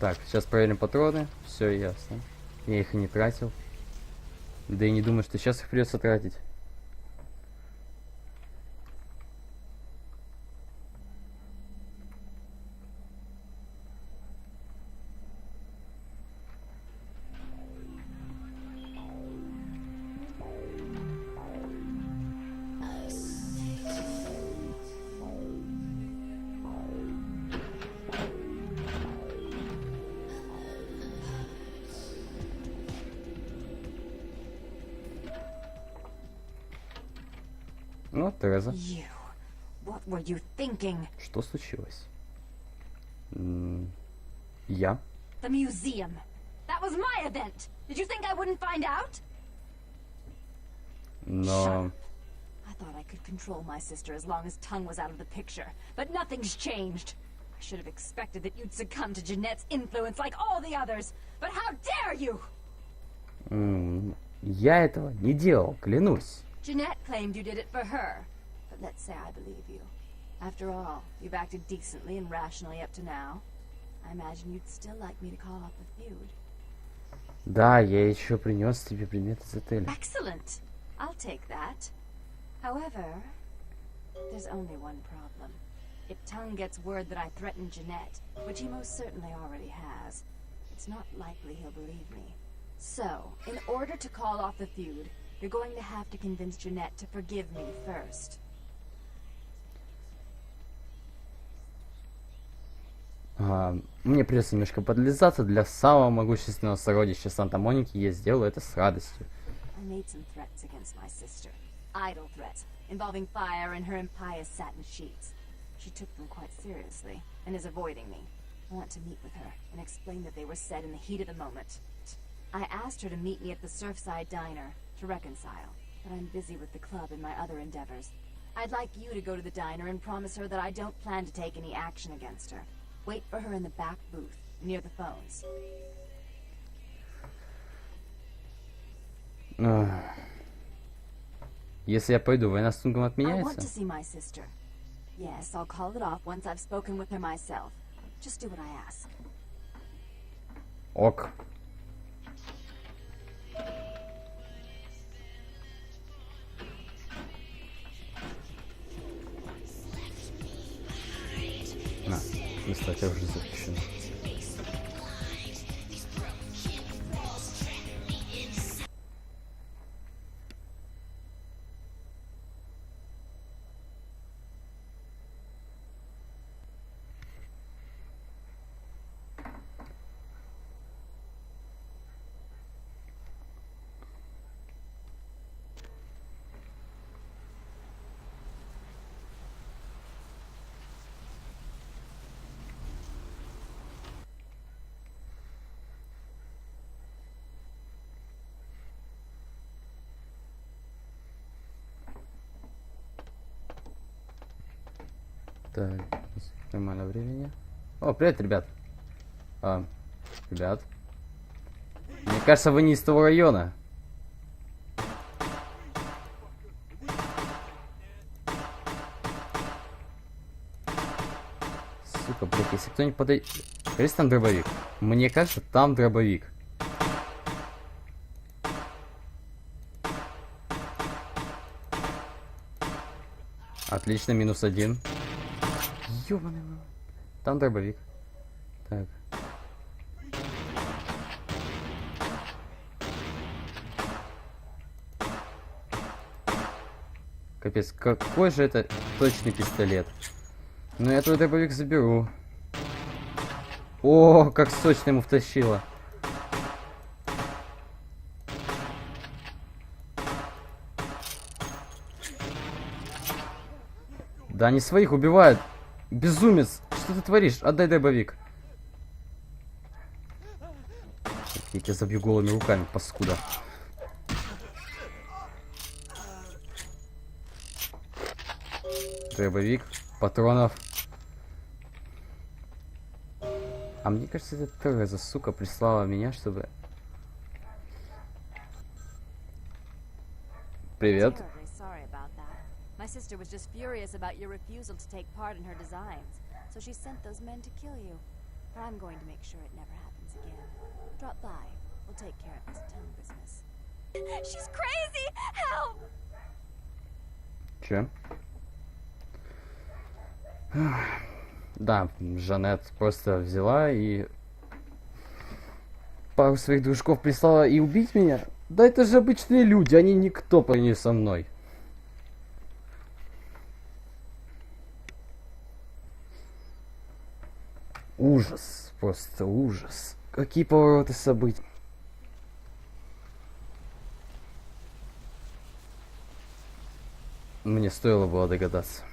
Так, сейчас проверим патроны. Все ясно. Я их и не тратил. Да и не думаю, что сейчас их придется тратить. Ну, Тереза. What were you thinking? Что случилось? Я? The museum. That was my event. Did you think I wouldn't find out? Но... I thought I could control my sister as long as Tongue was out of the picture, but nothing's changed. I should have expected that you'd succumb to Jeanette's influence like all the others, but how dare you? Я этого не делал, клянусь. Jeanette claimed you did it for her, but let's say I believe you. After all, you've acted decently and rationally up to now. I imagine you'd still like me to call off the feud. Да, я еще принес тебе предмет из отеля. Excellent. I'll take that. However, there's only one problem. If Tongue gets word that I threatened Jeanette, which he most certainly already has, it's not likely he'll believe me. So, in order to call off the feud, you're going to have to convince Jeanette to forgive me first. Мне придется немножко подлизаться для самого могущественного сородича Санта-Моники, и я сделаю это с радостью. I made some threats against my sister. Idle threats, involving fire and her impious satin sheets. She took them quite seriously, and is avoiding me. I want to meet with her, and explain that they were said in the heat of the moment. I asked her to meet me at the Surfside Diner, to reconcile, but I'm busy with the club and my other endeavors. I'd like you to go to the diner and promise her that I don't plan to take any action against her. Wait for her in the back booth, near the phones. Если я пойду, война с Тунгом I want to отменяется? see my sister. Yes, I'll call it off once I've spoken with her myself. Just do what I ask. Ок. На, кстати, уже запущено. Так, нормально времени. О, привет, ребят. Ребят. Мне кажется, вы не из того района. Сука, блядь, если кто-нибудь подойдет... Кажется, там дробовик. Мне кажется, там дробовик. Отлично, -1. Ёбаный. Там дробовик. Так. Капец, какой же это точный пистолет. Ну, я твой дробовик заберу. О, как сочно ему втащило. Да они своих убивают. Безумец, что ты творишь? Отдай дробовик. Я тебя забью голыми руками, паскуда. Дробовик, патронов. А мне кажется, эта Тереза, сука, прислала меня, чтобы... Привет. My sister was just furious about your refusal to take part in her designs, so she sent those men to kill you. but I'm going to make sure it never happens again. Drop by. We'll take care of this tongue business. She's crazy! Help! Че? Да, Жанет просто взяла и пару своих дружков прислала и убить меня. Да это же обычные люди, они никто по ней со мной. Ужас, просто ужас. Какие повороты событий. Мне стоило было догадаться.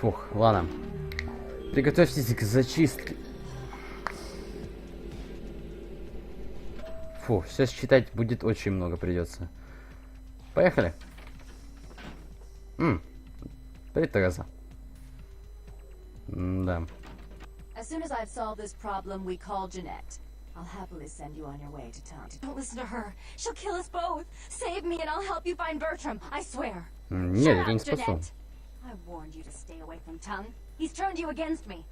Фух, ладно. Приготовьтесь к зачистке. Фу, сейчас читать будет очень много придется. Поехали. Привет, Тереза. Да. As soon as I've solved this problem, we call Jeanette. I'll happily send you on your way to town. Don't listen to her. She'll kill us both. Save me and I'll help you find Bertram. I swear. Нет, я не спасу. Jeanette. I warned you to stay away from Tongue. He's turned you against me.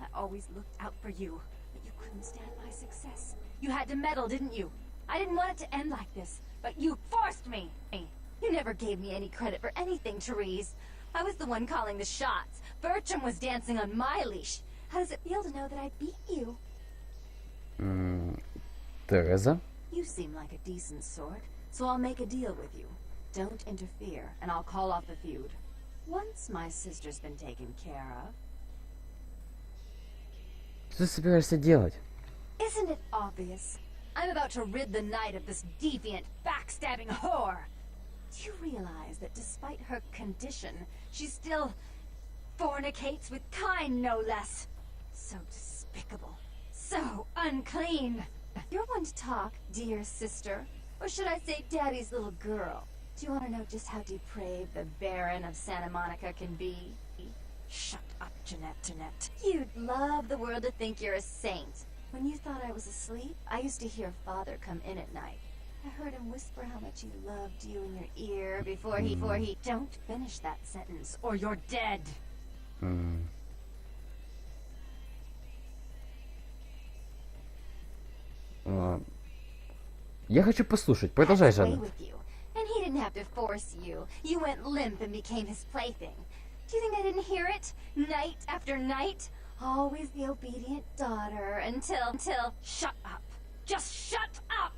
I always looked out for you, but you couldn't stand my success. You had to meddle, didn't you? I didn't want it to end like this, but you forced me. You never gave me any credit for anything, Therese. I was the one calling the shots. Bertram was dancing on my leash. How does it feel to know that I beat you? Тереза? You seem like a decent sort, so I'll make a deal with you. Don't interfere, and I'll call off the feud. Once my sister's been taken care of. Что ты собираешься делать? Isn't it obvious? I'm about to rid the night of this deviant, backstabbing whore. Do you realize that despite her condition, she still fornicates with kind, no less? So despicable. So unclean. You're one to talk, dear sister. Or should I say daddy's little girl? Do you want to know just how depraved the Baron of Santa Monica can be? Shut up, Jeanette. You'd love the world to think you're a saint. When you thought I was asleep, I used to hear Father come in at night. I heard him whisper how much he loved you in your ear before he... Don't finish that sentence, or you're dead. Я хочу послушать. Продолжай, Жанна. And he didn't have to force you. You went limp and became his plaything. Do you think I didn't hear it? Night after night? Always the obedient daughter until... Shut up. Just shut up!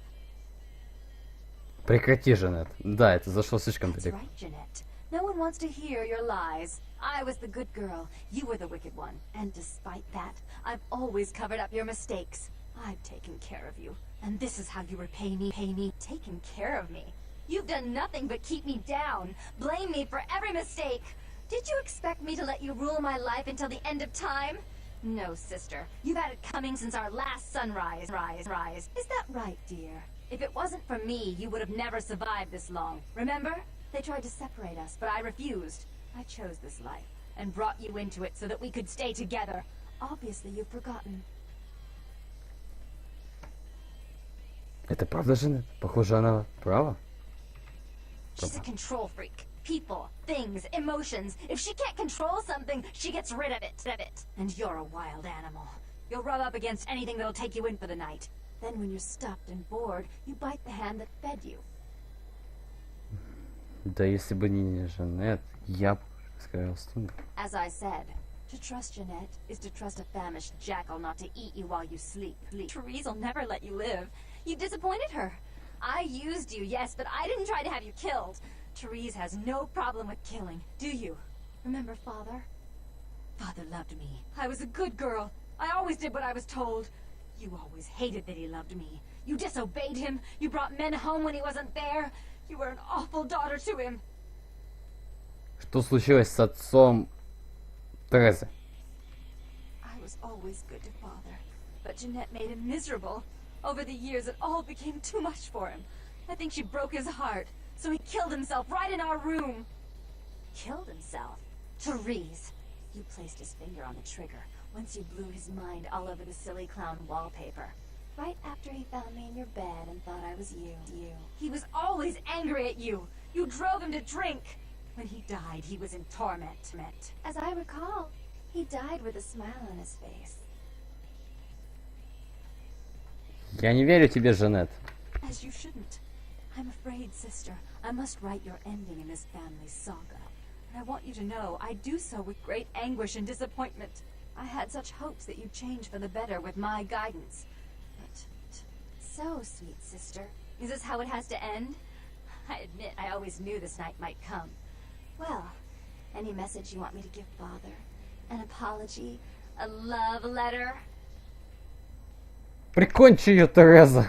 Прекрати, Жанет. Да, это зашло слишком That's далеко. right, Jeanette. No one wants to hear your lies. I was the good girl. You were the wicked one. And despite that, I've always covered up your mistakes. I've taken care of you. And this is how you repay me. Taken care of me. You've done nothing but keep me down. Blame me for every mistake. Did you expect me to let you rule my life until the end of time? No, sister. You've had it coming since our last sunrise. Is that right, dear? If it wasn't for me, you would have never survived this long. Remember? They tried to separate us, but I refused. I chose this life and brought you into it so that we could stay together. Obviously, you've forgotten. Это правда, Жанет? Похоже, она права. She's a control freak. People, things, emotions. If she can't control something, she gets rid of it. And you're a wild animal. You'll rub up against anything that'll take you in for the night. Then when you're stuffed and bored, you bite the hand that fed you. Да если бы не Жанет, я бы справился. As I said, to trust Jeanette is to trust a famished jackal not to eat you while you sleep. Therese will never let you live. You disappointed her. I used you, yes, but I didn't try to have you killed. Therese has no problem with killing, do you? Remember Father? Father loved me. I was a good girl. I always did what I was told. You always hated that he loved me. You disobeyed him. You brought men home when he wasn't there. You were an awful daughter to him. Что случилось с отцом Терезы? I was always good to Father, but Jeanette made him miserable. Over the years, it all became too much for him. I think she broke his heart, so he killed himself right in our room. killed himself. Therese, you placed his finger on the trigger once you blew his mind all over the silly clown wallpaper. Right after he found me in your bed and thought I was you. He was always angry at you. You drove him to drink. When he died, he was in torment. As I recall, he died with a smile on his face. Я не верю тебе, Жанет. As you shouldn't. I'm afraid, sister, I must write your ending in this family saga. And I want you to know I do so with great anguish and disappointment. I had such hopes that you'd change for the better with my guidance. But so, sweet sister, is this how it has to end? I admit I always knew this night might come. Well, any message you want me to give Father? An apology? A love letter? Прикончи ее, Тереза.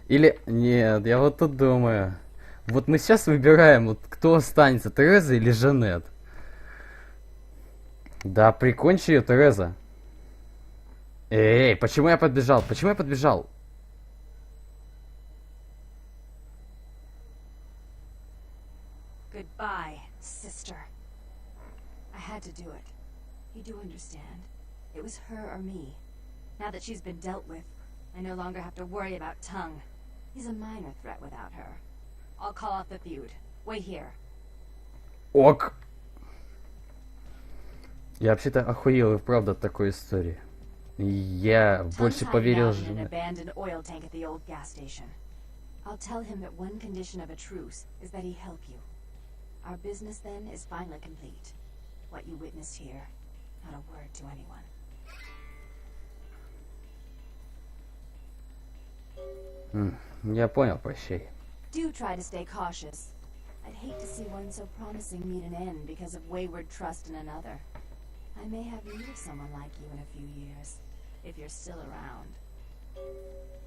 Или... Нет, я вот тут думаю. Вот мы сейчас выбираем, вот кто останется, Тереза или Жанет. Да, прикончи ее, Тереза. Эй, почему я подбежал? Почему я подбежал? Goodbye, sister. I had to do it. You do understand. It was her or me. Now that she's been dealt with, I no longer have to worry about Tongue. He's a minor threat without her. I'll call off the feud. Wait here. Ок. Я вообще-то охуел и правда от такой истории. Я больше поверил Жанет. I'll tell him that one condition of a truce is that he help you. Our business then is finally complete. What you witnessed here, not a word to anyone. Я понял, прощай. Do try to stay cautious. I'd hate to see one so promising meet an end because of wayward trust in another. I may have need of someone like you in a few years, if you're still around.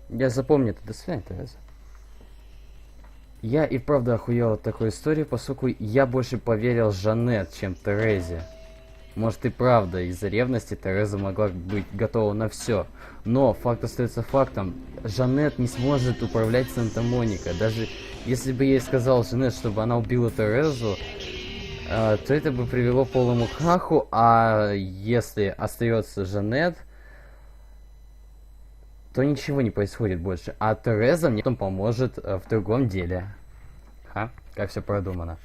Я запомню это. До свидания, Тереза. Я и правда охуел от такой истории, поскольку я больше поверил Жанет, чем Терезе. Может и правда, из-за ревности Тереза могла быть готова на все. Но факт остается фактом. Жанет не сможет управлять Санта-Моникой. Даже если бы я ей сказал Жанет, чтобы она убила Терезу, то это бы привело к полному краху. А если остается Жанет, то ничего не происходит больше. А Тереза мне потом поможет в другом деле. Как все продумано.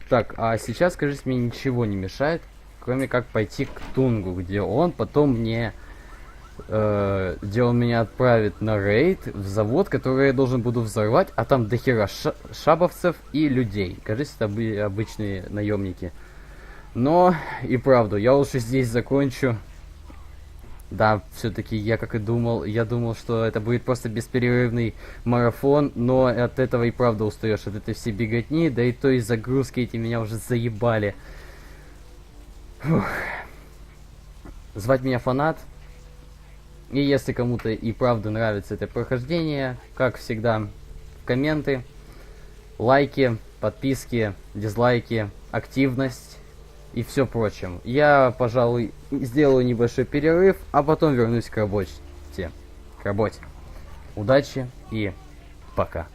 Так, а сейчас, скажите, мне ничего не мешает, кроме как пойти к Тунгу, где он потом мне... где он меня отправит на рейд в завод, который я должен буду взорвать, а там дохера шабовцев и людей. Кажется, это были обычные наемники. Но и правда, я лучше здесь закончу. Да, все-таки я как и думал, я думал, что это будет просто бесперерывный марафон, но от этого и правда устаешь, от этой всей беготни, да и то и загрузки эти меня уже заебали. Фух. Звать меня Фанат. И если кому-то и правда нравится это прохождение, как всегда, комменты, лайки, подписки, дизлайки, активность и все прочим. Я, пожалуй, сделаю небольшой перерыв, а потом вернусь к работе. Удачи и пока.